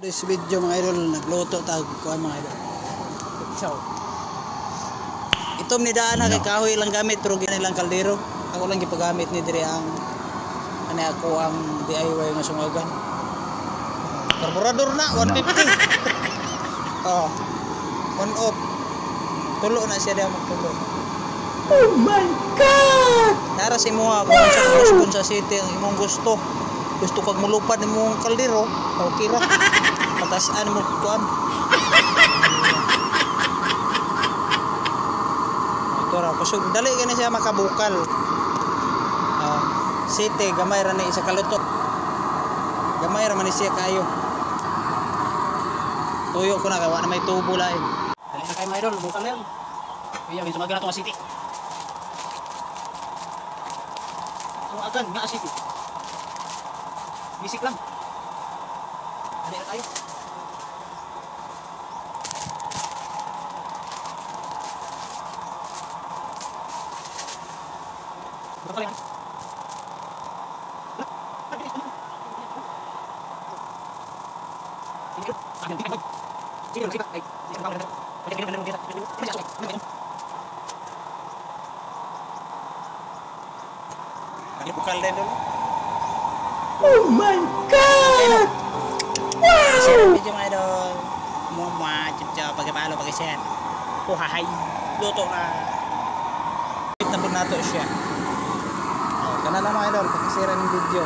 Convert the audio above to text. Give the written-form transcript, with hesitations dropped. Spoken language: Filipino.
This video mga idol, nagluto tag kuan mga idol. Ciao. Itom ni daan kay kahoy lang gamit pero ginilang kaldero. Ako lang gipagamit ni diri ang ani ako ang DIY nga sungagan. Karburador na 150. Oh. On off. Tulo na siya diha magtulo. Oh my god. Nara si mo ako sa city ang imong gusto. Gusto kag mulupad imong kaldero, okay ra. Patasaan mo kuan. Ito ra kusog dali gani siya makabukal. City gamay ra ni isa kaluto. Gamay ra man siya kayo. Tuyo ko na kay wa na may tubo lain. Dali na kay mga idol, bukal na. Iya medyo magana to city. So agan nga city. Bisik lang. Dali na tayo. Bakal yan. Bukal din dulu. Oh my god! Wow! Share video mga idol. Mua cipca pakai palo pakai share. Oh hai. Luto na. Kita pun nato siya. Oh, kana na mga idol, pag-share ng video.